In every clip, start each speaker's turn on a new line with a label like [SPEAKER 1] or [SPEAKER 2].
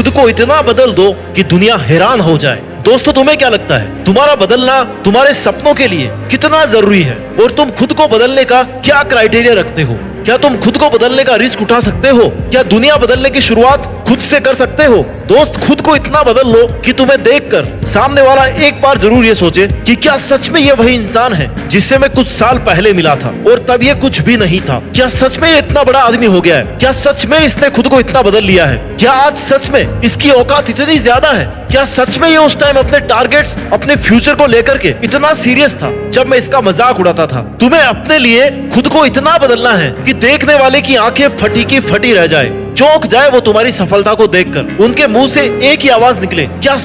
[SPEAKER 1] खुद को इतना बदल दो कि दुनिया हैरान हो जाए। दोस्तों, तुम्हें क्या लगता है तुम्हारा बदलना तुम्हारे सपनों के लिए कितना जरूरी है? और तुम खुद को बदलने का क्या क्राइटेरिया रखते हो? क्या तुम खुद को बदलने का रिस्क उठा सकते हो? क्या दुनिया बदलने की शुरुआत खुद से कर सकते हो? दोस्त, खुद को इतना बदल लो कि तुम्हें देखकर सामने वाला एक बार जरूर ये सोचे कि क्या सच में ये वही इंसान है जिससे मैं कुछ साल पहले मिला था और तब ये कुछ भी नहीं था? क्या सच में ये इतना बड़ा आदमी हो गया है? क्या सच में इसने खुद को इतना बदल लिया है? क्या आज सच में इसकी औकात इतनी ज्यादा है? क्या सच में ये उस टाइम अपने टारगेट्स, अपने फ्यूचर को लेकर के इतना सीरियस था जब मैं इसका मजाक उड़ाता था? तुम्हें अपने लिए खुद को इतना बदलना है कि देखने वाले की आंखें फटी की फटी रह जाए, चौंक जाए वो तुम्हारी सफलता को देखकर। उनके मुंह से एक ही आवाज निकले, क्या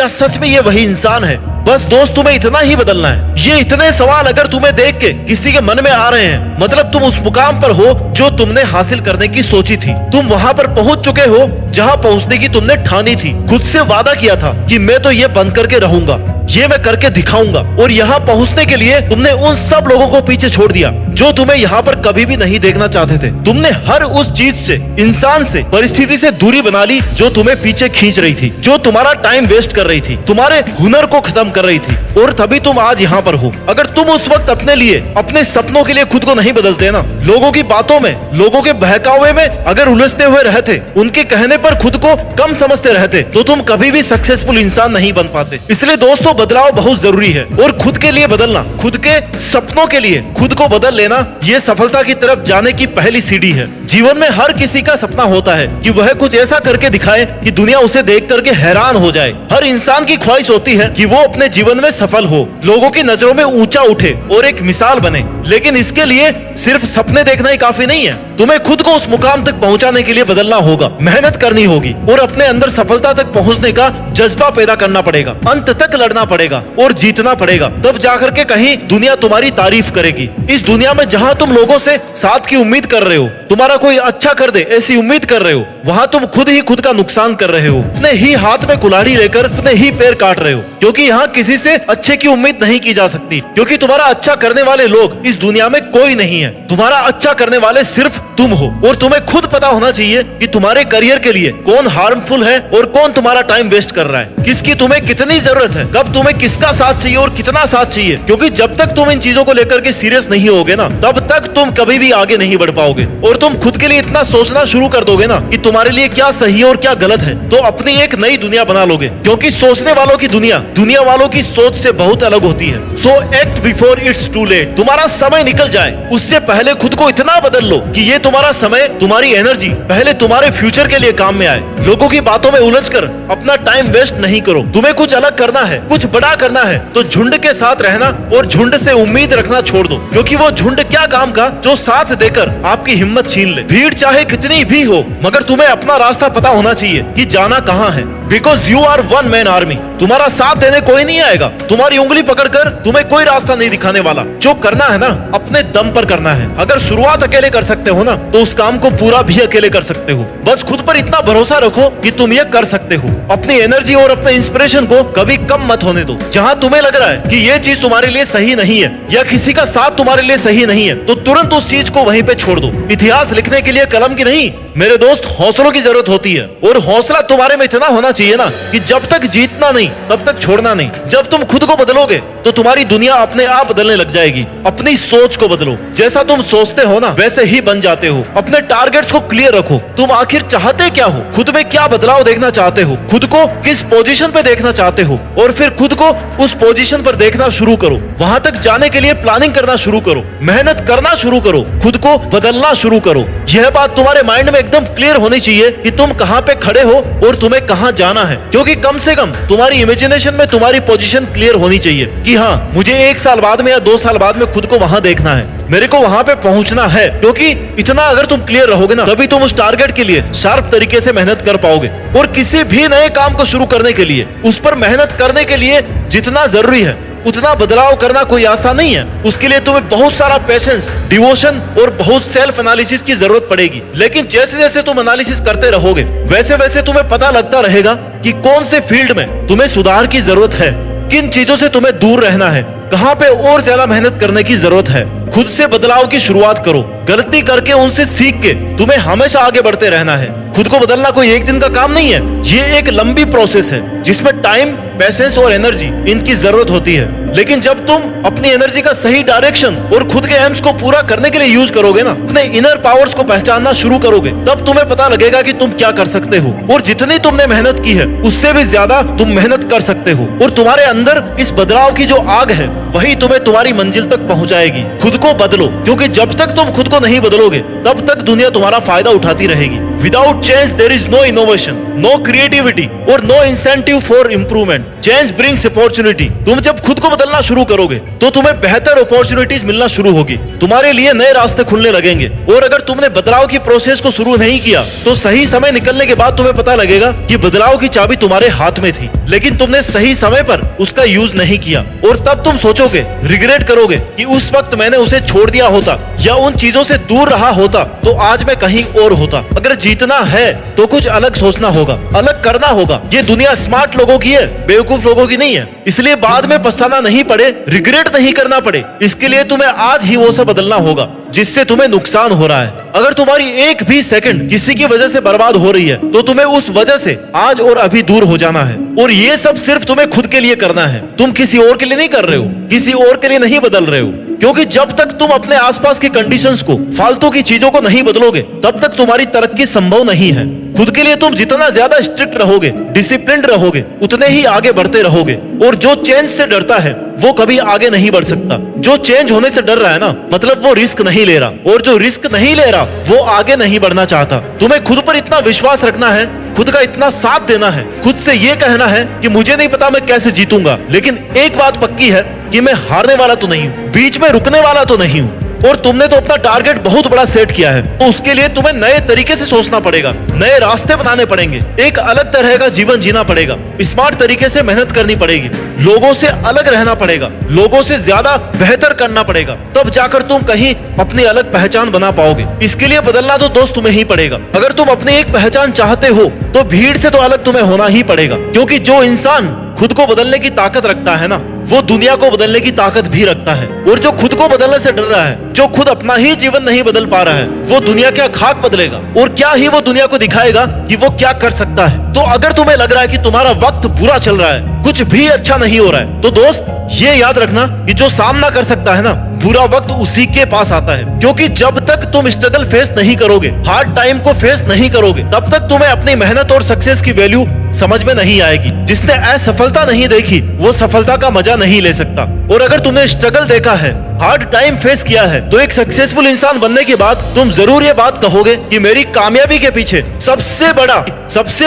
[SPEAKER 1] सच में ये वही इंसान है? बस दोस्त, तुम्हें इतना ही बदलना है। ये इतने सवाल अगर तुम्हें देख के किसी के मन में आ रहे हैं, मतलब तुम उस मुकाम पर हो जो तुमने हासिल करने की सोची थी। तुम वहाँ पर पहुँच चुके हो जहाँ पहुँचने की तुमने ठानी थी। खुद से वादा किया था कि मैं तो ये बंद करके रहूंगा, ये मैं करके दिखाऊंगा। और यहाँ पहुँचने के लिए तुमने उन सब लोगों को पीछे छोड़ दिया जो तुम्हें यहाँ पर कभी भी नहीं देखना चाहते थे। तुमने हर उस चीज से, इंसान से, परिस्थिति से दूरी बना ली जो तुम्हें पीछे खींच रही थी, जो तुम्हारा टाइम वेस्ट कर रही थी, तुम्हारे हुनर को खत्म कर रही थी। और तभी तुम आज यहाँ पर हो। अगर तुम उस वक्त अपने लिए, अपने सपनों के लिए खुद को नहीं बदलते ना, लोगों की बातों में, लोगों के बहकावे में अगर उलझते हुए रहते, उनके कहने पर खुद को कम समझते रहते, तो तुम कभी भी सक्सेसफुल इंसान नहीं बन पाते। इसलिए दोस्तों, बदलाव बहुत जरूरी है और खुद के लिए बदलना, खुद के सपनों के लिए खुद को बदल लेना, ये सफलता की तरफ जाने की पहली सीढ़ी है। जीवन में हर किसी का सपना होता है कि वह कुछ ऐसा करके दिखाए कि दुनिया उसे देख करके हैरान हो जाए। हर इंसान की ख्वाहिश होती है कि वो अपने जीवन में सफल हो, लोगों की नजरों में ऊंचा उठे और एक मिसाल बने। लेकिन इसके लिए सिर्फ सपने देखना ही काफी नहीं है। तुम्हें खुद को उस मुकाम तक पहुंचाने के लिए बदलना होगा, मेहनत करनी होगी और अपने अंदर सफलता तक पहुंचने का जज्बा पैदा करना पड़ेगा, अंत तक लड़ना पड़ेगा और जीतना पड़ेगा। तब जाकर के कहीं दुनिया तुम्हारी तारीफ करेगी। इस दुनिया में जहां तुम लोगों से साथ की उम्मीद कर रहे हो, तुम्हारा कोई अच्छा कर दे ऐसी उम्मीद कर रहे हो, वहां तुम खुद ही खुद का नुकसान कर रहे हो। अपने ही हाथ में कुल्हाड़ी लेकर अपने ही पैर काट रहे हो, क्योंकि यहाँ किसी से अच्छे की उम्मीद नहीं की जा सकती, क्योंकि तुम्हारा अच्छा करने वाले लोग इस दुनिया में कोई नहीं है। तुम्हारा अच्छा करने वाले सिर्फ तुम हो। और तुम्हें खुद पता होना चाहिए कि तुम्हारे करियर के लिए कौन हार्मफुल है और कौन तुम्हारा टाइम वेस्ट कर रहा है, किसकी तुम्हें कितनी जरूरत है, कब तुम्हें किसका साथ चाहिए और कितना साथ चाहिए। क्योंकि जब तक तुम इन चीजों को लेकर के सीरियस नहीं होगे ना, तब तक तुम कभी भी आगे नहीं बढ़ पाओगे। और तुम खुद के लिए इतना सोचना शुरू कर दोगे ना कि तुम्हारे लिए क्या सही और क्या गलत है, तो अपनी एक नई दुनिया बना लोगे। क्योंकि सोचने वालों की दुनिया दुनिया वालों की सोच से बहुत अलग होती है। So act before it's too late. तुम्हारा समय निकल जाए उससे पहले खुद को इतना बदल लो कि ये तुम्हारा समय, तुम्हारी एनर्जी पहले तुम्हारे फ्यूचर के लिए काम में आए। लोगों की बातों में उलझकर अपना टाइम वेस्ट नहीं करो। तुम्हें कुछ अलग करना है, कुछ बड़ा करना है, तो झुंड के साथ रहना और झुंड से उम्मीद रखना छोड़ दो। क्योंकि वो झुंड क्या काम का जो साथ देकर आपकी हिम्मत छीन ले। भीड़ चाहे कितनी भी हो, मगर तुम्हें अपना रास्ता पता होना चाहिए कि जाना कहाँ है। Because you are one man army. तुम्हारा साथ देने कोई नहीं आएगा, तुम्हारी उंगली पकड़कर तुम्हें कोई रास्ता नहीं दिखाने वाला। जो करना है ना, अपने दम पर करना है। अगर शुरुआत अकेले कर सकते हो ना, तो उस काम को पूरा भी अकेले कर सकते हो। बस खुद पर इतना भरोसा रखो कि तुम ये कर सकते हो। अपनी एनर्जी और अपने इंस्पिरेशन को कभी कम मत होने दो। जहाँ तुम्हें लग रहा है कि ये चीज तुम्हारे लिए सही नहीं है या किसी का साथ तुम्हारे लिए सही नहीं है, तो तुरंत उस चीज को वहीं पे छोड़ दो। इतिहास लिखने के लिए कलम की नहीं, मेरे दोस्त, हौसलों की जरूरत होती है। और हौसला तुम्हारे में इतना होना चाहिए ना कि जब तक जीतना नहीं तब तक छोड़ना नहीं। जब तुम खुद को बदलोगे तो तुम्हारी दुनिया अपने आप बदलने लग जाएगी। अपनी सोच को बदलो, जैसा तुम सोचते हो ना वैसे ही बन जाते हो। अपने टारगेट्स को क्लियर रखो। तुम आखिर चाहते क्या हो, खुद में क्या बदलाव देखना चाहते हो, खुद को किस पोजीशन पे देखना चाहते हो, और फिर खुद को उस पोजीशन पर देखना शुरू करो। वहां तक जाने के लिए प्लानिंग करना शुरू करो, मेहनत करना शुरू करो, खुद को बदलना शुरू करो। यह बात तुम्हारे माइंड में एकदम क्लियर होनी चाहिए कि तुम कहाँ पे खड़े हो और तुम्हें कहाँ जाना है। क्योंकि कम से कम तुम्हारी इमेजिनेशन में तुम्हारी पोजीशन क्लियर होनी चाहिए कि हाँ, मुझे 1 साल बाद में या 2 साल बाद में खुद को वहां देखना है, मेरे को वहां पे पहुंचना है। क्योंकि इतना अगर तुम क्लियर रहोगे ना, तभी तुम उस टारगेट के लिए शार्प तरीके से मेहनत कर पाओगे। और किसी भी नए काम को शुरू करने के लिए, उस पर मेहनत करने के लिए जितना जरूरी है उतना बदलाव करना कोई आसान नहीं है। उसके लिए तुम्हें बहुत सारा पेशेंस, डिवोशन और बहुत सेल्फ एनालिसिस की जरूरत पड़ेगी। लेकिन जैसे जैसे तुम एनालिसिस करते रहोगे, वैसे वैसे तुम्हें पता लगता रहेगा कि कौन से फील्ड में तुम्हें सुधार की जरूरत है, किन चीजों से तुम्हें दूर रहना है, कहाँ पे और ज्यादा मेहनत करने की जरूरत है। खुद से बदलाव की शुरुआत करो। गलती करके उनसे सीख के तुम्हें हमेशा आगे बढ़ते रहना है। खुद को बदलना कोई एक दिन का काम नहीं है, ये एक लंबी प्रोसेस है जिसमें टाइम, पैसेंस और एनर्जी इनकी जरूरत होती है। लेकिन जब तुम अपनी एनर्जी का सही डायरेक्शन और खुद के एम्स को पूरा करने के लिए यूज करोगे ना, अपने इनर पावर्स को पहचानना शुरू करोगे, तब तुम्हें पता लगेगा कि तुम क्या कर सकते हो और जितनी तुमने मेहनत की है उससे भी ज्यादा तुम मेहनत कर सकते हो। और तुम्हारे अंदर इस बदलाव की जो आग है वही तुम्हें तुम्हारी मंजिल तक पहुंचाएगी। खुद को बदलो, क्योंकि जब तक तुम खुद को नहीं बदलोगे तब तक दुनिया तुम्हारा फायदा उठाती रहेगी। Without change there is no innovation, no creativity और no incentive for improvement. Change brings opportunity. तुम जब खुद को बदलना शुरू करोगे तो तुम्हें बेहतर अपॉर्चुनिटीज मिलना शुरू होगी, तुम्हारे लिए नए रास्ते खुलने लगेंगे। और अगर तुमने बदलाव की प्रोसेस को शुरू नहीं किया तो सही समय निकलने के बाद तुम्हें पता लगेगा कि बदलाव की चाबी तुम्हारे हाथ में थी, लेकिन तुमने सही समय पर उसका यूज नहीं किया। और तब तुम सोचोगे, रिग्रेट करोगे कि उस वक्त मैंने उसे छोड़ दिया होता या उन चीजों से दूर रहा होता तो आज मैं कहीं और होता। अगर जीतना है तो कुछ अलग सोचना होगा, अलग करना होगा। ये दुनिया स्मार्ट लोगों की है, बेवकूफ लोगों की नहीं है। इसलिए बाद में पछताना नहीं पड़े, रिग्रेट नहीं करना पड़े, इसके लिए तुम्हें आज ही वो सब बदलना होगा जिससे तुम्हें नुकसान हो रहा है। अगर तुम्हारी एक भी सेकंड किसी की वजह से बर्बाद हो रही है तो तुम्हें उस वजह से आज और अभी दूर हो जाना है। और ये सब सिर्फ तुम्हें खुद के लिए करना है, तुम किसी और के लिए नहीं कर रहे हो, किसी और के लिए नहीं बदल रहे हो। क्योंकि जब तक तुम अपने आसपास की कंडीशंस को, फालतू की चीजों को नहीं बदलोगे तब तक तुम्हारी तरक्की संभव नहीं है। खुद के लिए तुम जितना ज्यादा स्ट्रिक्ट रहोगे, डिसिप्लिन्ड रहोगे, उतने ही आगे बढ़ते रहोगे। और जो चेंज से डरता है वो कभी आगे नहीं बढ़ सकता। जो चेंज होने से डर रहा है ना, मतलब वो रिस्क नहीं ले रहा, और जो रिस्क नहीं ले रहा वो आगे नहीं बढ़ना चाहता। तुम्हें खुद पर इतना विश्वास रखना है, खुद का इतना साथ देना है, खुद से ये कहना है कि मुझे नहीं पता मैं कैसे जीतूंगा, लेकिन एक बात पक्की है कि मैं हारने वाला तो नहीं हूँ, बीच में रुकने वाला तो नहीं हूँ। और तुमने तो अपना टारगेट बहुत बड़ा सेट किया है, तो उसके लिए तुम्हें नए तरीके से सोचना पड़ेगा, नए रास्ते बनाने पड़ेंगे, एक अलग तरह का जीवन जीना पड़ेगा, स्मार्ट तरीके से मेहनत करनी पड़ेगी, लोगों से अलग रहना पड़ेगा, लोगों से ज्यादा बेहतर करना पड़ेगा, तब जाकर तुम कहीं अपनी अलग पहचान बना पाओगे। इसके लिए बदलना तो दोस्त तुम्हें ही पड़ेगा। अगर तुम अपनी एक पहचान चाहते हो तो भीड़ से तो अलग तुम्हें होना ही पड़ेगा, क्योंकि जो इंसान खुद को बदलने की ताकत रखता है ना, वो दुनिया को बदलने की ताकत भी रखता है। और जो खुद को बदलने से डर रहा है, जो खुद अपना ही जीवन नहीं बदल पा रहा है, वो दुनिया क्या खाक बदलेगा और क्या ही वो दुनिया को दिखाएगा कि वो क्या कर सकता है। तो अगर तुम्हें लग रहा है कि तुम्हारा वक्त बुरा चल रहा है, कुछ भी अच्छा नहीं हो रहा है, तो दोस्त ये याद रखना कि जो सामना कर सकता है ना, बुरा वक्त उसी के पास आता है। क्योंकि जब तक तुम स्ट्रगल फेस नहीं करोगे, हार्ड टाइम को फेस नहीं करोगे, तब तक तुम्हें अपनी मेहनत और सक्सेस की वैल्यू समझ में नहीं आएगी। जिसने असफलता नहीं देखी वो सफलता का मजा नहीं ले सकता। और अगर तुमने स्ट्रगल देखा है, हार्ड टाइम फेस किया है, तो एक सक्सेसफुल इंसान बनने के बाद तुम जरूर ये बात कहोगे कि मेरी कामयाबी के पीछे सबसे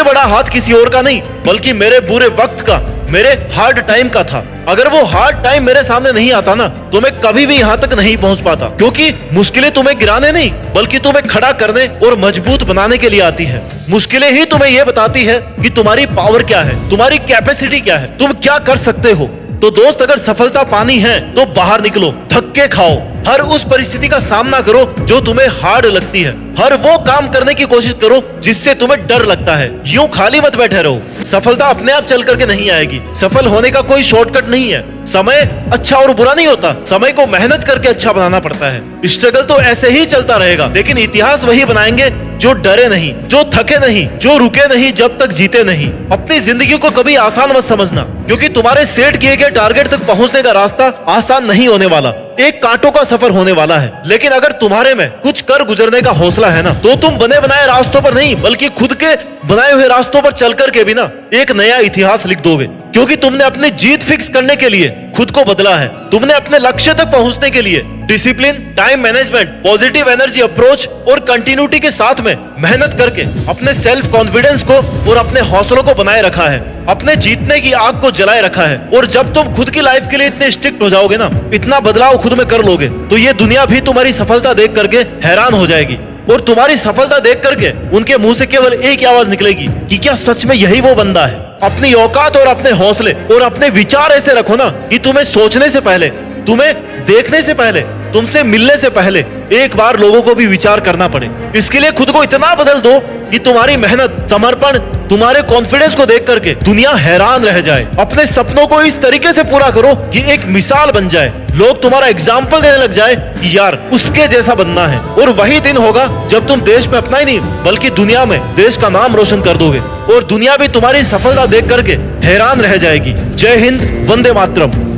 [SPEAKER 1] बड़ा हाथ किसी और का नहीं, बल्कि मेरे बुरे वक्त का, मेरे हार्ड टाइम का था। अगर वो हार्ड टाइम मेरे सामने नहीं आता ना, तो मैं कभी भी यहाँ तक नहीं पहुँच पाता। क्योंकि मुश्किलें तुम्हें गिराने नहीं, बल्कि तुम्हें खड़ा करने और मजबूत बनाने के लिए आती है। मुश्किलें ही तुम्हें यह बताती है कि तुम्हारी पावर क्या है, तुम्हारी कैपेसिटी क्या है, तुम क्या कर सकते हो। तो दोस्त, अगर सफलता पानी है तो बाहर निकलो, धक्के खाओ, हर उस परिस्थिति का सामना करो जो तुम्हें हार्ड लगती है, हर वो काम करने की कोशिश करो जिससे तुम्हें डर लगता है। यूं खाली मत बैठे रहो। सफलता अपने आप चल करके नहीं आएगी, सफल होने का कोई शॉर्टकट नहीं है। समय अच्छा और बुरा नहीं होता, समय को मेहनत करके अच्छा बनाना पड़ता है। स्ट्रगल तो ऐसे ही चलता रहेगा, लेकिन इतिहास वही बनाएंगे जो डरे नहीं, जो थके नहीं, जो रुके नहीं जब तक जीते नहीं। अपनी जिंदगी को कभी आसान मत समझना, क्योंकि तुम्हारे सेट किए गए टारगेट तक पहुंचने का रास्ता आसान नहीं होने वाला, एक कांटों का सफर होने वाला है। लेकिन अगर तुम्हारे में कुछ कर गुजरने का हौसला है ना, तो तुम बने बनाए रास्तों पर नहीं, बल्कि खुद के बनाए हुए रास्तों पर चल करके भी ना एक नया इतिहास लिख दोगे। क्योंकि तुमने अपनी जीत फिक्स करने के लिए खुद को बदला है, तुमने अपने लक्ष्य तक पहुंचने के लिए discipline, time management, positive energy approach और कंटिन्यूटी के साथ में मेहनत करके अपने सेल्फ कॉन्फिडेंस को और अपने हौसलों को बनाए रखा है, अपने जीतने की आग को जलाए रखा है। और जब तुम खुद की लाइफ के लिए इतने स्ट्रिक्ट हो जाओगे ना, इतना बदलाव खुद में कर लोगे, तो ये दुनिया भी तुम्हारी सफलता देख करके हैरान हो जाएगी। और तुम्हारी सफलता देख करके उनके मुंह से केवल एक आवाज निकलेगी कि क्या सच में यही वो बंदा है। अपनी औकात और अपने हौसले और अपने विचार ऐसे रखो ना कि तुम्हें सोचने से पहले, तुम्हें देखने से पहले, तुमसे मिलने से पहले एक बार लोगों को भी विचार करना पड़े। इसके लिए खुद को इतना बदल दो कि तुम्हारी मेहनत, समर्पण, तुम्हारे कॉन्फिडेंस को देख करके दुनिया हैरान रह जाए। अपने सपनों को इस तरीके से पूरा करो कि एक मिसाल बन जाए, लोग तुम्हारा एग्जाम्पल देने लग जाए कि यार उसके जैसा बनना है। और वही दिन होगा जब तुम देश में अपना ही नहीं बल्कि दुनिया में देश का नाम रोशन कर दोगे और दुनिया भी तुम्हारी सफलता देख करके हैरान रह जाएगी। जय हिंद, वंदे मातरम।